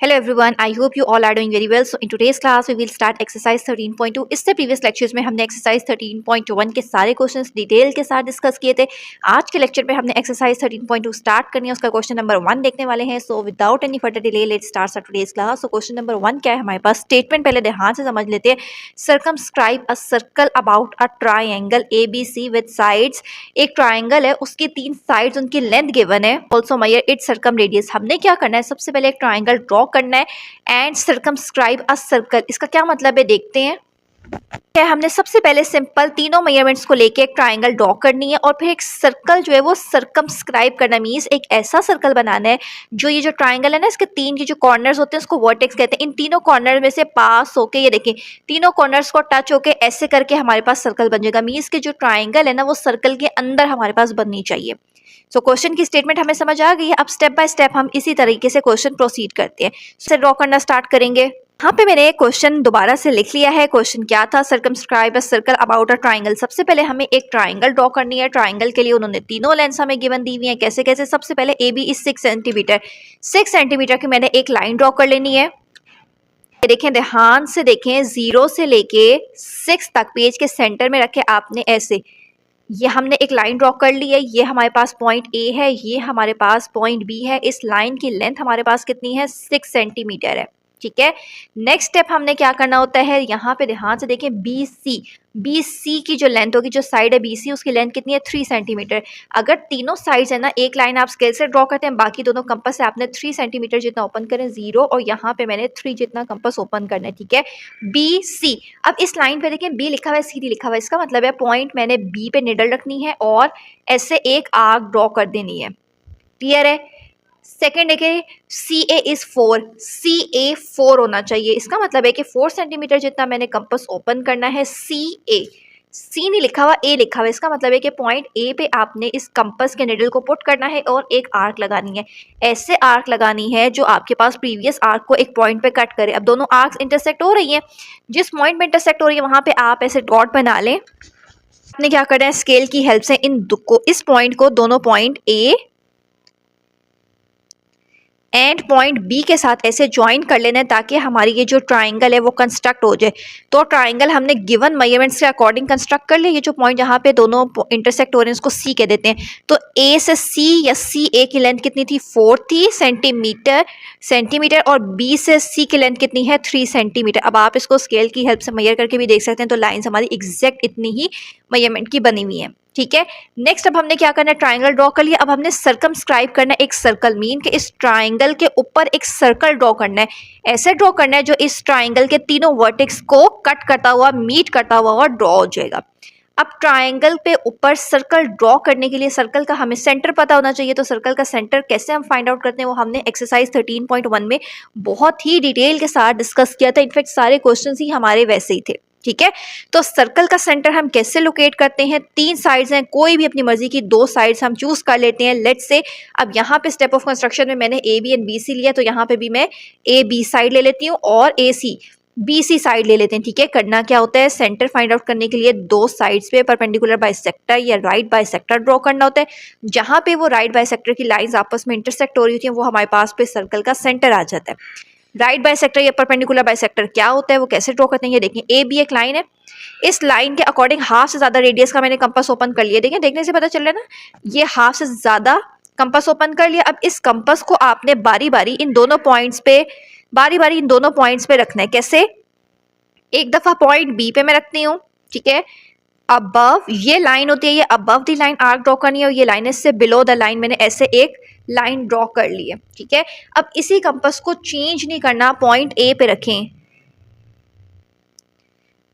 Hello everyone, I hope you all are doing very well. So in today's class we will start exercise 13.2. इससे previous lectures में हमने exercise 13.1 के सारे questions detail के साथ discuss किए थे। आज के लेक्चर में हमने एक्सरसाइज 13.2 स्टार्ट करनी है, उसका क्वेश्चन नंबर 1 देखने वाले हैं। So without any further delay let's start today's class. So question number 1 क्या है हमारे पास, स्टेटमेंट पहले ध्यान से समझ लेते हैं। Circumscribe a circle about a triangle ABC with sides. एक ट्राइंगल है, उसकी 3 साइड्स, उनकी लेंथ गिवन है। Also measure its circumradius. हमने क्या करना है, सबसे पहले एक ट्राइंगल ड्रॉ करना है एंड सर्कमस्क्राइब अ सर्कल। इसका क्या मतलब है देखते हैं। हमने सबसे पहले सिंपल तीनों मेजरमेंट्स को लेके एक ट्राइंगल ड्रॉ करनी है और फिर एक सर्कल जो है वो सर्कमस्क्राइब करना, मींस एक ऐसा सर्कल बनाना है जो ये जो ट्राइंगल है ना, इसके 3 के जो कॉर्नर्स होते हैं उसको वर्टेक्स कहते हैं। इन तीनों कॉर्नर में से पास होके, ये देखिए तीनों कॉर्नर्स को टच होके ऐसे करके हमारे पास सर्कल बन जाएगा। मींस के जो ट्राइंगल है ना वो सर्कल के अंदर हमारे पास बननी चाहिए। सो क्वेश्चन की स्टेटमेंट हमें समझ आ गई है। अब स्टेप बाय स्टेप हम इसी तरीके से क्वेश्चन प्रोसीड करते हैं। इसे ड्रॉ करना स्टार्ट करेंगे। यहाँ पे मैंने क्वेश्चन दोबारा से लिख लिया है। क्वेश्चन क्या था, circumscribe a circle about a triangle. सबसे पहले हमें एक ट्राइंगल ड्रॉ करनी है। ट्राइंगल के लिए उन्होंने तीनों लेंथ हमें गिवन दी हुई है। कैसे कैसे, सबसे पहले AB इज 6 सेंटीमीटर। 6 सेंटीमीटर की मैंने एक लाइन ड्रॉ कर लेनी है। देखें, ध्यान से देखें, 0 से लेके 6 तक पेज के सेंटर में रखे आपने ऐसे, ये हमने एक लाइन ड्रॉ कर ली है। ये हमारे पास पॉइंट A है, ये हमारे पास पॉइंट B है। इस लाइन की लेंथ हमारे पास कितनी है, 6 सेंटीमीटर है। ठीक है, नेक्स्ट स्टेप हमने क्या करना होता है, यहाँ पे ध्यान से देखें, BC की जो लेंथ होगी, जो साइड है BC, उसकी लेंथ कितनी है, 3 सेंटीमीटर। अगर तीनों साइड्स है ना, एक लाइन आप स्केल से ड्रॉ करते हैं, बाकी दोनों कंपास से आपने 3 सेंटीमीटर जितना ओपन करें, 0 और यहाँ पे मैंने 3 जितना कंपास ओपन करना है। ठीक है, BC। अब इस लाइन पे देखें, B लिखा हुआ है, C लिखा हुआ है। इसका मतलब है पॉइंट मैंने B पे निडल रखनी है और ऐसे एक आर्क ड्रॉ कर देनी है। क्लियर है। सेकेंड देखिए, CA इज 4, CA 4 होना चाहिए। इसका मतलब है कि 4 सेंटीमीटर जितना मैंने कंपास ओपन करना है। CA, C नहीं लिखा हुआ, A लिखा हुआ है। इसका मतलब है कि पॉइंट A पे आपने इस कंपास के निडल को पुट करना है और एक आर्क लगानी है। ऐसे आर्क लगानी है जो आपके पास प्रीवियस आर्क को एक पॉइंट पे कट करे। अब दोनों आर्क्स इंटरसेक्ट हो रही हैं, जिस पॉइंट पे इंटरसेक्ट हो रही है वहां पे आप ऐसे डॉट बना लें। आपने क्या करना है, स्केल की हेल्प से इस पॉइंट को, दोनों point A and point B के साथ ऐसे ज्वाइन कर लेना है ताकि हमारी ये जो ट्राइंगल है वो कंस्ट्रक्ट हो जाए। तो ट्राइंगल हमने गिवन मेजरमेंट्स के अकॉर्डिंग कंस्ट्रक्ट कर लिया। ये जो पॉइंट जहाँ पे दोनों इंटरसेक्ट हो रहे हैं उसको C कह देते हैं। तो A से C या CA की लेंथ कितनी थी, 4 थी सेंटीमीटर और B से C की लेंथ कितनी है, 3 सेंटीमीटर। अब आप इसको स्केल की हेल्प से मेजर करके भी देख सकते हैं। तो लाइन्स हमारी एग्जैक्ट इतनी ही मेजरमेंट की बनी हुई है। ठीक है, नेक्स्ट अब हमने क्या करना है, ट्राइंगल ड्रॉ कर लिया। अब हमने सर्कमस्क्राइब करना है एक सर्कल, मीन कि इस ट्राइंगल के ऊपर एक सर्कल ड्रॉ करना है। ऐसे ड्रॉ करना है जो इस ट्राइंगल के तीनों वर्टेक्स को कट करता हुआ, मीट करता हुआ ड्रॉ हो जाएगा। अब ट्राइंगल पे ऊपर सर्कल ड्रॉ करने के लिए सर्कल का हमें सेंटर पता होना चाहिए। तो सर्कल का सेंटर कैसे हम फाइंड आउट करते हैं वो हमने एक्सरसाइज 13.1 में बहुत ही डिटेल के साथ डिस्कस किया था। इनफैक्ट सारे क्वेश्चंस ही हमारे वैसे ही थे। ठीक है, तो सर्कल का सेंटर हम कैसे लोकेट करते हैं, 3 साइड्स हैं, कोई भी अपनी मर्जी की 2 साइड्स हम चूज कर लेते हैं। लेट्स से अब यहाँ पे स्टेप ऑफ कंस्ट्रक्शन में मैंने AB एंड BC लिया, तो यहाँ पे भी मैं AB साइड ले लेती हूँ और AC BC साइड ले लेते हैं। ठीक है, करना क्या होता है, सेंटर फाइंड आउट करने के लिए 2 साइड्स पे परपेंडिकुलर बाइसेक्टर या राइट बाइसेक्टर ड्रॉ करना होता है। जहाँ पे वो राइट बाइसेक्टर की लाइंस आपस में इंटरसेक्ट हो रही होती हैं वो हमारे पास पे सर्कल का सेंटर आ जाता है। राइट बाइसेक्टर या परपेंडिकुलर बाइसेक्टर क्या होता है, वो कैसे ड्रॉ करते हैं, ये देखिए AB एक लाइन है। इस लाइन के अकॉर्डिंग हाफ से ज्यादा रेडियस का मैंने कंपास ओपन कर लिया। देखिए, देखने से पता चल रहा है ना, ये हाफ से ज्यादा कंपास ओपन कर लिया। अब इस कंपास को आपने बारी बारी इन दोनों पॉइंट्स पे रखना है। कैसे, एक दफा पॉइंट B पे मैं रखती हूँ। ठीक है, अबव ये लाइन होती है, ये above the line arc draw करनी है और ये लाइन इससे बिलो द लाइन मैंने ऐसे एक लाइन ड्रॉ कर ली है। ठीक है, अब इसी कंपास को चेंज नहीं करना, पॉइंट A पे रखें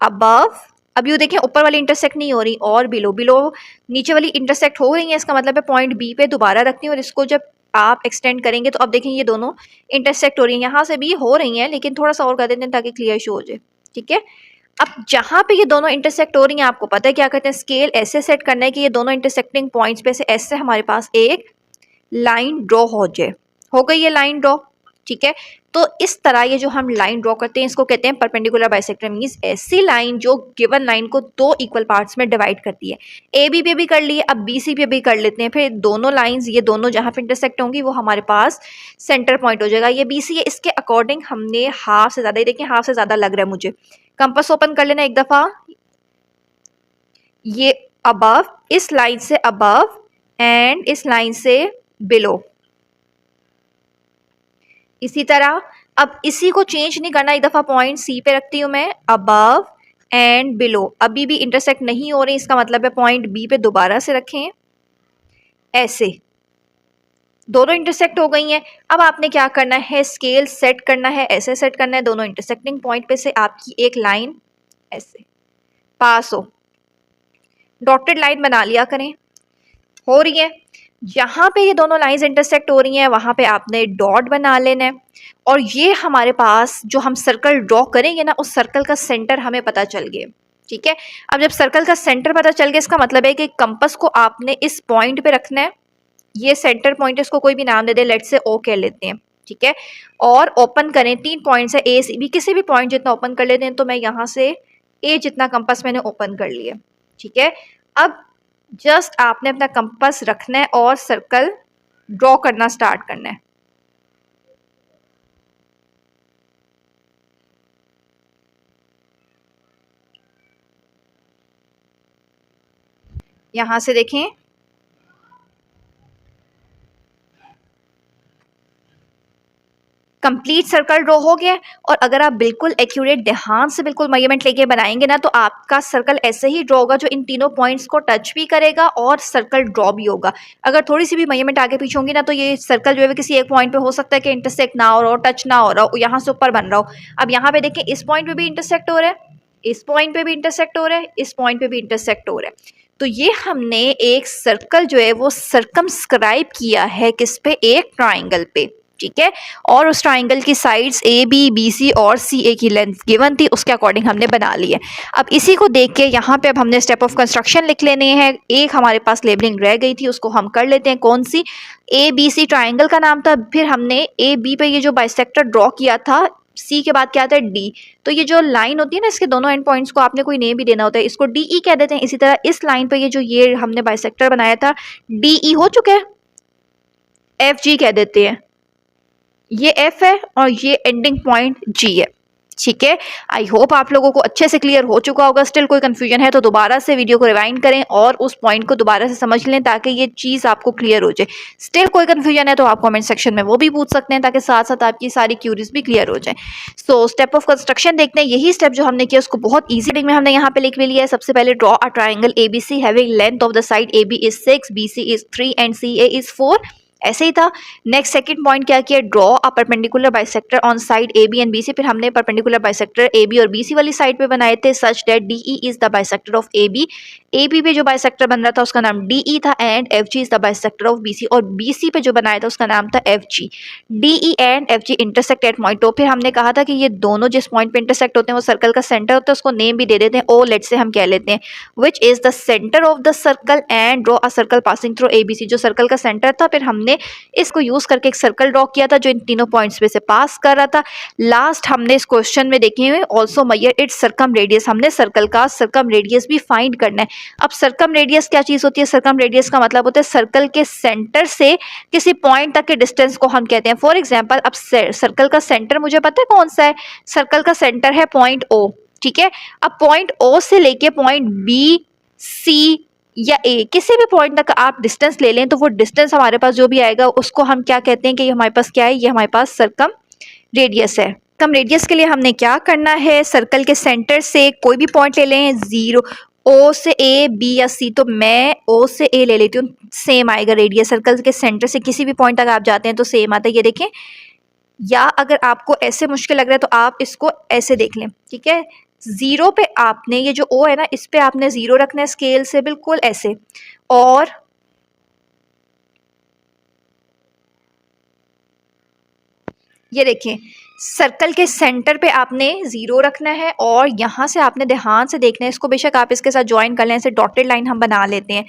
अबव। अब यू देखें, ऊपर वाली इंटरसेक्ट नहीं हो रही और बिलो नीचे वाली इंटरसेक्ट हो रही है। इसका मतलब है पॉइंट B पे दोबारा रखनी है और इसको जब आप एक्सटेंड करेंगे तो अब देखें ये दोनों इंटरसेक्ट हो रही हैं। यहाँ से भी हो रही हैं लेकिन थोड़ा सा और कर देते हैं ताकि क्लियर शो हो जाए। ठीक है, अब जहाँ पे ये दोनों इंटरसेक्ट हो रही हैं आपको पता है क्या कहते हैं, स्केल ऐसे सेट करना है कि ये दोनों इंटरसेक्टिंग पॉइंट्स पे से ऐसे हमारे पास एक लाइन ड्रॉ हो जाए। हो गई ये लाइन ड्रॉ। ठीक है, तो इस तरह ये जो हम लाइन ड्रॉ करते हैं इसको कहते हैं परपेंडिकुलर बाइसेक्टर। मींस ऐसी लाइन जो गिवन लाइन को दो इक्वल पार्ट्स में डिवाइड करती है। ए बी पे भी कर लिए, अब बी सी पे भी कर लेते हैं। फिर दोनों लाइंस ये दोनों जहाँ पे इंटरसेक्ट होंगी वो हमारे पास सेंटर पॉइंट हो जाएगा। ये बी सी है, इसके अकॉर्डिंग हमने हाफ से ज़्यादा, ये देखिए हाफ से ज़्यादा लग रहा है मुझे। कंपास ओपन कर लेना एक दफ़ा, ये अबव, इस लाइन से अबव एंड इस लाइन से बिलो। इसी तरह अब इसी को चेंज नहीं करना, एक दफ़ा पॉइंट सी पे रखती हूँ मैं, अबव एंड बिलो। अभी भी इंटरसेक्ट नहीं हो रही, इसका मतलब है पॉइंट बी पे दोबारा से रखें, ऐसे दोनों इंटरसेक्ट हो गई हैं। अब आपने क्या करना है, स्केल सेट करना है, ऐसे सेट करना है, दोनों इंटरसेक्टिंग पॉइंट पे से आपकी एक लाइन ऐसे पास हो, डॉटेड लाइन बना लिया करें। हो रही है, जहाँ पे ये दोनों लाइंस इंटरसेक्ट हो रही हैं वहाँ पे आपने डॉट बना लेना है। और ये हमारे पास जो हम सर्कल ड्रॉ करेंगे ना, उस सर्कल का सेंटर हमें पता चल गया। ठीक है, अब जब सर्कल का सेंटर पता चल गया, इसका मतलब है कि कंपास को आपने इस पॉइंट पे रखना है। ये सेंटर पॉइंट, इसको कोई भी नाम दे दे, लेट से ओ कह लेते हैं। ठीक है, और ओपन करें, 3 पॉइंट्स है, ए सी बी, किसी भी पॉइंट जितना ओपन कर लेते हैं। तो मैं यहाँ से ए जितना कंपास मैंने ओपन कर लिया। ठीक है, अब जस्ट आपने अपना कंपास रखना है और सर्कल ड्रॉ करना स्टार्ट करना है। यहां से देखें, कंप्लीट सर्कल ड्रॉ हो गया। और अगर आप बिल्कुल एक्यूरेट ध्यान से बिल्कुल मेजरमेंट लेके बनाएंगे ना, तो आपका सर्कल ऐसे ही ड्रॉ होगा जो इन तीनों पॉइंट्स को टच भी करेगा और सर्कल ड्रॉ भी होगा। अगर थोड़ी सी भी मेजरमेंट आगे पीछे होंगी ना, तो ये सर्कल जो है किसी एक पॉइंट पे हो सकता है कि इंटरसेक्ट ना हो रहा हो, टच ना हो रहा हो, यहाँ से ऊपर बन रहा हो। अब यहाँ पे देखें, इस पॉइंट पे भी इंटरसेक्ट हो रहा है, इस पॉइंट पे भी इंटरसेक्ट हो रहा है, इस पॉइंट पे भी इंटरसेक्ट हो रहा है। तो ये हमने एक सर्कल जो है वो सर्कमस्क्राइब किया है किस पे, एक ट्राइंगल पे। ठीक है, और उस ट्राइंगल की sides A B, B C और सी ए की लेंथ गिवन थी, उसके अकॉर्डिंग हमने बना ली है। अब इसी को देख के यहाँ पे अब हमने स्टेप ऑफ कंस्ट्रक्शन लिख लेने हैं। एक हमारे पास लेबलिंग रह गई थी, उसको हम कर लेते हैं। कौन सी, ए बी सी ट्राइंगल का नाम था। फिर हमने ए बी पे ये जो बाइसेक्टर ड्रॉ किया था, सी के बाद क्या आता है, डी। तो ये जो लाइन होती है ना, इसके दोनों एंड पॉइंट्स को आपने कोई नेम भी देना होता है, इसको डी ई कह देते हैं। इसी तरह इस लाइन पे ये जो ये हमने बाइसेक्टर बनाया था, डी ई हो चुका है, एफ जी कह देते हैं। ये एफ है और ये एंडिंग पॉइंट जी है। ठीक है, आई होप आप लोगों को अच्छे से क्लियर हो चुका होगा। स्टिल कोई कंफ्यूजन है तो दोबारा से वीडियो को रिवाइंड करें और उस पॉइंट को दोबारा से समझ लें, ताकि ये चीज़ आपको क्लियर हो जाए। स्टिल कोई कंफ्यूजन है तो आप कमेंट सेक्शन में वो भी पूछ सकते हैं, ताकि साथ साथ आपकी सारी क्यूरीज भी क्लियर हो जाए। सो स्टेप ऑफ कंस्ट्रक्शन देखते हैं। यही स्टेप जो हमने किया उसको बहुत ईजी में हमने यहाँ पे लिख भी लिया है। सबसे पहले draw a triangle A B C having length of the side A B is 6, B C is 3 and C A is 4। ऐसे ही था। नेक्स्ट सेकंड पॉइंट क्या किया, draw a perpendicular bisector on side A B and B C. फिर हमने perpendicular bisector A B और B C वाली side पे बनाए थे, such that D E is the bisector of A B. A B पे जो बाइसेक्टर बन रहा था उसका नाम डी ई था, and F G is the bisector of B C. और बी सी पे जो बनाया था उसका नाम था F G. D E and F G intersect at point O. फिर हमने कहा था कि ये दोनों जिस पॉइंट पे इंटरसेक्ट होते हैं वो सर्कल का सेंटर होता है, उसको नेम भी दे देते हैं, ओ लेट से हम कह लेते हैं, which is the centre of the circle, and draw a circle passing through A B C. जो सर्कल का सेंटर था, फिर हमने इसको यूज करके एक सर्कल ड्रॉ किया था जो इन तीनों पॉइंट्स पे से पास कर रहा था। लास्ट हमने इस क्वेश्चन में देखे हुए also measure its circumradius. हमने सर्कल का सर्कम रेडियस भी फाइंड करना है। अब सर्कम रेडियस क्या चीज होती है, सर्कम रेडियस का मतलब होता है सर्कल के सेंटर से किसी पॉइंट तक के डिस्टेंस को हम कहते हैं। फॉर एग्जाम्पल, अब सर्कल का सेंटर मुझे पता है कौन सा है, सर्कल का सेंटर है पॉइंट ओ। ठीक है, अब पॉइंट ओ से लेके पॉइंट बी, सी या ए, किसी भी पॉइंट तक आप डिस्टेंस ले लें, तो वो डिस्टेंस हमारे पास जो भी आएगा उसको हम क्या कहते हैं कि ये हमारे पास क्या है, ये हमारे पास सर्कम रेडियस है। सर्कम रेडियस के लिए हमने क्या करना है, सर्कल के सेंटर से कोई भी पॉइंट ले लें, 0 ओ से ए, बी या सी। तो मैं ओ से ए ले लेती हूँ, सेम आएगा रेडियस। सर्कल के सेंटर से किसी भी पॉइंट तक आप जाते हैं तो सेम आता है, ये देखें। या अगर आपको ऐसे मुश्किल लग रहा है तो आप इसको ऐसे देख लें। ठीक है, 0 पे आपने ये जो ओ है ना, इस पे आपने 0 रखना है स्केल से बिल्कुल ऐसे, और ये देखें सर्कल के सेंटर पे आपने 0 रखना है, और यहाँ से आपने ध्यान से देखना है इसको। बेशक आप इसके साथ ज्वाइन कर लें, ऐसे डॉटेड लाइन हम बना लेते हैं।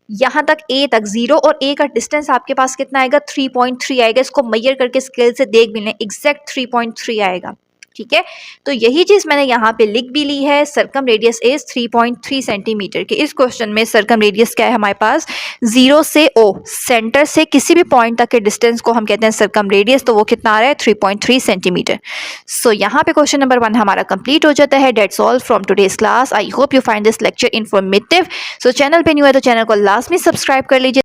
यहाँ तक ए तक 0 और ए का डिस्टेंस आपके पास कितना आएगा 3.3 आएगा। इसको मेजर करके स्केल से देख भी लें, एग्जैक्ट 3.3 आएगा। ठीक है, तो यही चीज़ मैंने यहाँ पे लिख भी ली है। सर्कम रेडियस इज 3.3 सेंटीमीटर के। इस क्वेश्चन में सर्कम रेडियस क्या है हमारे पास, 0 से ओ, सेंटर से किसी भी पॉइंट तक के डिस्टेंस को हम कहते हैं सर्कम रेडियस। तो वो कितना आ रहा है 3.3 सेंटीमीटर। सो यहाँ पे क्वेश्चन नंबर 1 हमारा कंप्लीट हो जाता है। That's all from today's class. I hope you find this lecture informative. So channel पे न्यू है तो चैनल को लास्ट में सब्सक्राइब कर लीजिए।